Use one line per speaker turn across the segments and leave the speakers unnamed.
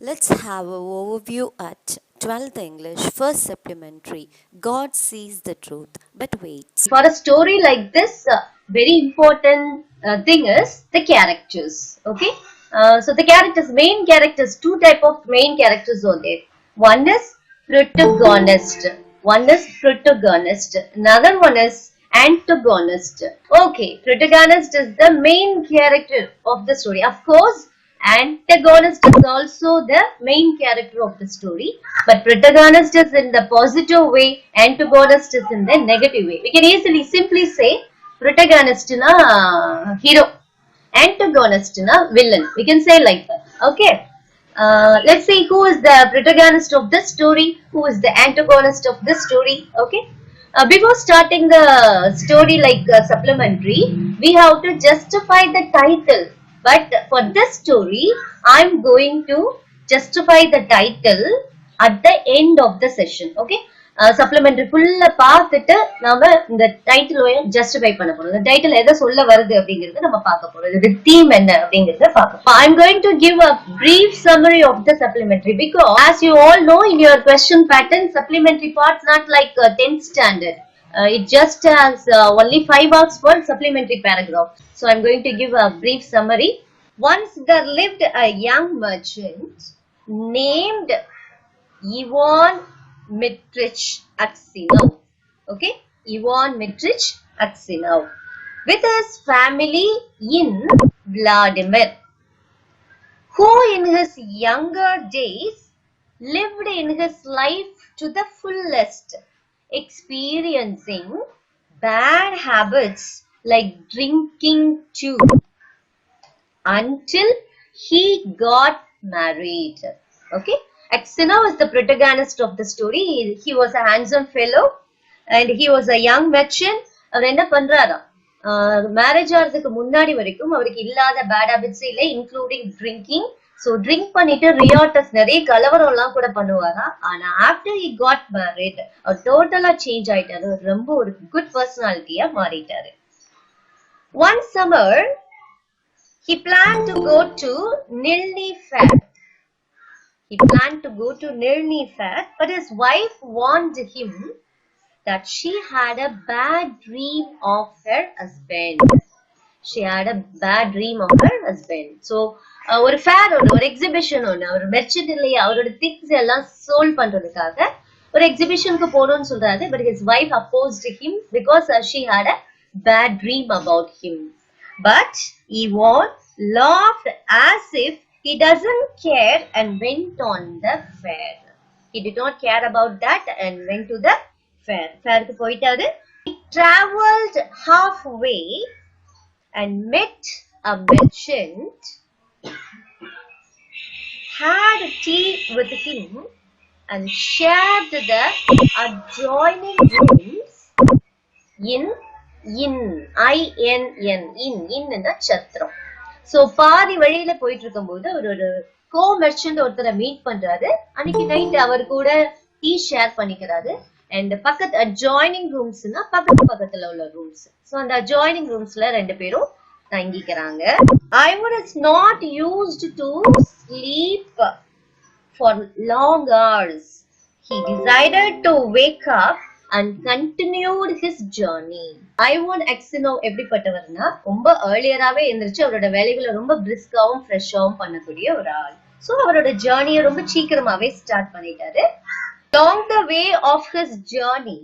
Let's have an overview at 12th English, first supplementary. God sees the truth, but waits.
For a story like this, very important thing is the characters. Okay, so the characters, main characters, two type of main characters are there. One is protagonist. One is protagonist. Another one is antagonist. Okay, protagonist is the main character of the story. Of course, antagonist is also the main character of the story, but protagonist is in the positive way, antagonist is in the negative way. We can easily simply say protagonist na hero, antagonist na villain. We can say like that. Okay, let's see who is the protagonist of this story, who is the antagonist of this story. Okay, before starting the story like supplementary, we have to justify the title. But for this story, I'm going to justify the title at the end of the session. Okay, supplementary full பார்த்துட்டு நாம இந்த title justify பண்ண போறோம். இந்த title எதை சொல்ல வருது அப்படிங்கறத நம்ம பார்க்க போறோம். இது தீம் என்ன அப்படிங்கறத பார்க்க போறோம். I'm going to give a brief summary of the supplementary because as you all know in your question pattern, supplementary parts not like 10th standard. It just has only 5 marks for supplementary paragraph. So I'm going to give a brief summary. Once there lived a young merchant named Ivan Mitrich Aksinov. Okay, Ivan Mitrich Aksinov with his family in Vladimir, who in his younger days lived in his life to the fullest, experiencing bad habits like drinking too, until he got married. Okay, Aksinov is the protagonist of the story. He was a handsome fellow and he was a young merchant. அவர் என்ன பண்றாரா, marriage ஆகிறதுக்கு முன்னாடி வரைக்கும் அவருக்கு இல்லாத bad habits இல்லை, including drinking. So drink பண்ணிட்டு riotous நிறைய கலவரம் எல்லாம் கூட பண்ணுவாரா. ஆனா ஆஃப்டர் ஹி காட் மேரிட் அவர் டோட்டலா சேஞ்ச் ஆயிட்டாரு, ரொம்ப ஒரு குட் பர்சனாலிட்டியா மாறிட்டாரு. One summer he planned to go to Nilni Fair. He planned to go to Nilni Fair, but his wife warned him that she had a bad dream of her husband. She had a bad dream of her husband. So, ஒரு fair ஒரு exhibition ஒன்று, ஒரு merchant இல்லையா, அவரோட things எல்லாம் solve பண்றதுக்காக ஒரு எக்ஸிபிஷனுக்கு போகணும்னு சொல்றாரு. But his wife opposed him because she had a bad dream about him. But Ivan laughed as if he doesn't care and went on the fair. He did not care about that and went to the fair. Fair ku poitaru. He traveled halfway and met a merchant, had tea with him and shared the adjoining rooms in chatram. So பாதி வழியில போயிட்டு இருக்கும் போது ஒரு கோ merchant ஒருத்தரை meet பண்றாரு. அன்னைக்கு night அவர் கூட டீ ஷேர் பண்ணிக்கிறாரு. அண்ட் பக்கத்து அட்ஜாயினிங் ரூம்ஸ்னா பக்கத்துல உள்ள ரூம்ஸ். சோ அந்த அட்ஜாயினிங் ரூம்ஸ்ல ரெண்டு பேரும் தங்கிக்கிறாங்க. I was not used to sleep for long hours. He decided to wake up and continued his journey. Ivan Aksinov எப்படிப்பட்டவர்னா ரொம்ப ஏர்லியராவே எந்திரிச்சு அவரோட வேலைகளை ரொம்ப பிரிஸ்காவும் ஃப்ரெஷ்ஷாவும் பண்ணக்கூடிய ஒரு ஆள். சோ அவரோட ஜேர்னியை ரொம்ப சீக்கிரமாவே ஸ்டார்ட் பண்ணிட்டாரு. Along the way of his journey,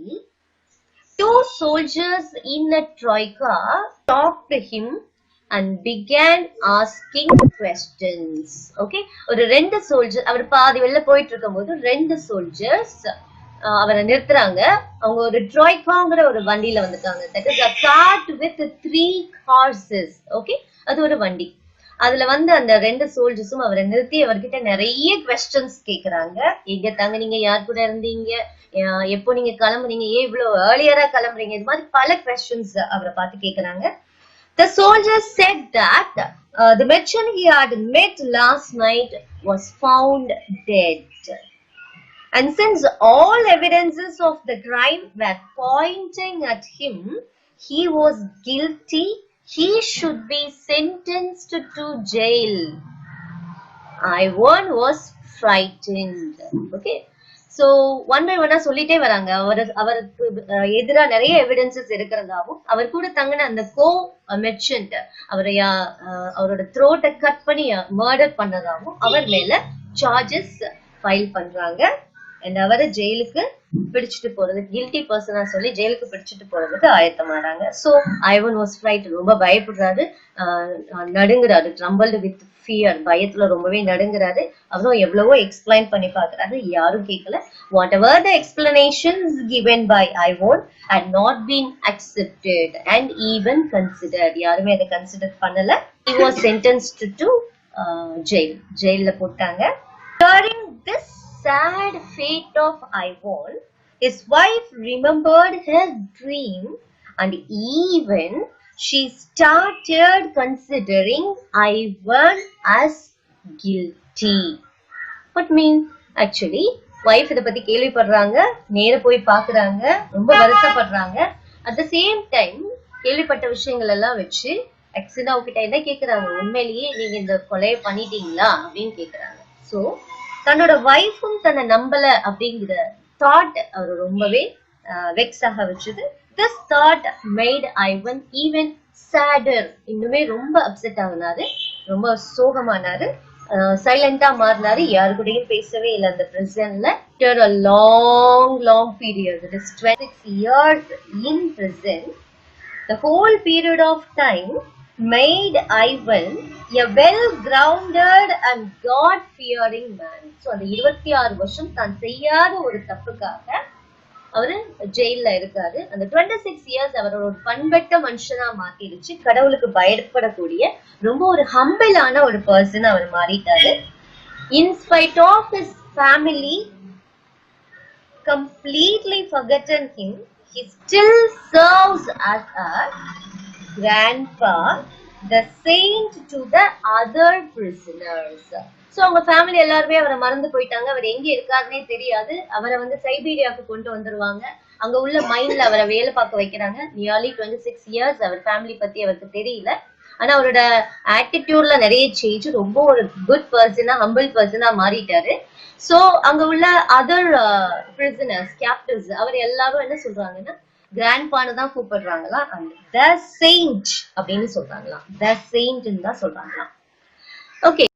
two soldiers in a troika talked to him and began asking questions. Okay, ஒரு ரெண்டு சோல்ஜர், அவர் பாதி வெளில போயிட்டு இருக்கும் போது ரெண்டு சோல்ஜர்ஸ் அவரை நிறுத்துறாங்க. அவங்க ஒரு ட்ராய்காங்கிற ஒரு வண்டியில வந்துட்டாங்க. That is a cart with 3 horses. Okay, அது ஒரு வண்டி. அதுல வந்து அந்த ரெண்டு சோல்ஜர்ஸும் அவரை நிறுத்தி அவர்கிட்ட நிறைய கொஸ்டின்ஸ் கேக்குறாங்க. எங்க தங்குனீங்க, யார் கூட இருந்தீங்க, எப்போ நீங்க கிளம்புறீங்க, ஏன் இவ்வளவு ஏர்லியரா கிளம்புறீங்க, இது மாதிரி பல கொஸ்டின்ஸ் அவரை பார்த்து கேக்குறாங்க. The soldier said that the merchant he had met last night was found dead. And since all evidences of the crime were pointing at him, he was guilty. He should be sentenced to jail. Ivan was frightened. Okay. So one by one சொல்லிட்டே வராங்க. அவருக்கு எதிரா நிறைய evidences இருக்கிறதாவும் அவர் கூட தங்கின அந்த merchant அவரோட த்ரோட்டை cut பண்ணி murder பண்ணதாவும் அவர் மேல சார்ஜஸ் ஃபைல் பண்றாங்க. அண்ட் அவரை ஜெயிலுக்கு பிடிச்சிட்டு போறது, கில்ட்டி பர்சனா சொல்லி ஜெயிலுக்கு பிடிச்சிட்டு போறதுக்கு ஆயத்தமாறாங்க. சோ ஐவன் வாஸ் ஃப்ரைட், ரொம்ப பயப்படுறாரு, நடுங்குறாரு, ட்ரம்பிள்டு வித் ஃபியர், பயத்துல ரொம்பவே நடுங்குறாரு. அவரும் எவ்வளவோ எக்ஸ்பிளைன் பண்ணி பாக்குறாரு, யாரும் கேட்கல. What ever the explanations given by ஐவோன் had not been accepted and even considered, யாருமே அதை கன்சிடர் பண்ணல. he was sentenced to ஜெயில போட்டாங்க. During this sad fate of Ivan, his wife remembered her dream and even she started considering Ivan as guilty. What mean? Actually, wife இத பத்தி கேள்விப்படுறாங்க, நேர போய் பாக்குறாங்க, ரொம்ப வருத்தப்படுறாங்க. At the same time, கேள்விப்பட்ட விஷயங்கள் எல்லாம் வச்சு எக்ஸினா கிட்ட என்ன கேக்குறாங்க, உண்மையிலேயே நீங்க இந்த கொலையை பண்ணிட்டீங்களா அப்படின்னு கேக்குறாங்க. சோ தன்னோட வைஃபும் தன்னை நம்பல அப்படிங்கிற தாட் அவர் ரொம்பவே வெக்ஸ் ஆக வச்சது. This thought made Ivan even sadder, இன்னுமே ரொம்ப அப்செட் ஆகினாரு, ரொம்ப சோகமானாரு, சைலண்டா மாறினாரு, யாரு கூடயும் பேசவே இல்லை அந்த பிரிசன்ல. a long period, it is 26 years in prison. The whole period of time made Ivan a well-grounded and God-fearing man. So அந்த 26 வருஷம் தான் செய்யாத ஒரு தப்புக்காக அவரு ஜெயில இருக்காரு. அந்த 26 இயர்ஸ் அவரோட ஒரு பண்பட்ட மனுஷனா மாத்திருச்சு, கடவுளுக்கு பயப்படக்கூடிய ரொம்ப ஒரு ஹம்பிளான ஒரு பர்சன் அவர் மாறிட்டாரு. In spite of his family completely forgotten him, he still serves as a grandpa, the saint to the other prisoners. So அவங்க ஃபேமிலி எல்லாருமே அவரை மறந்து போயிட்டாங்க, அவர் எங்க இருக்காருன்னே தெரியாது. அவரை சைபீரியாவுக்கு கொண்டு வந்துருவாங்க, அங்க உள்ள மைண்ட்ல அவரை வேலை பார்க்க வைக்கிறாங்க. நியர்லி 26 இயர்ஸ் அவர் ஃபேமிலி பத்தி அவருக்கு தெரியல. ஆனா அவரோட ஆட்டிடியூட்ல நிறைய சேஞ்ச், ரொம்ப ஒரு குட் பர்சனா, ஹம்பிள் பர்சனா மாறிட்டாரு. சோ அங்க உள்ள அதர் பிரிசனர்ஸ், கேப்டிவ்ஸ், அவர் எல்லாரும் என்ன சொல்றாங்கன்னா கிராண்ட்பான்னு தான் கூப்பிடுறாங்களா, அந்த த செயின்ட் அப்படின்னு சொல்றாங்களாம், த செயின்ட்னு தான் சொல்றாங்களாம். ஓகே.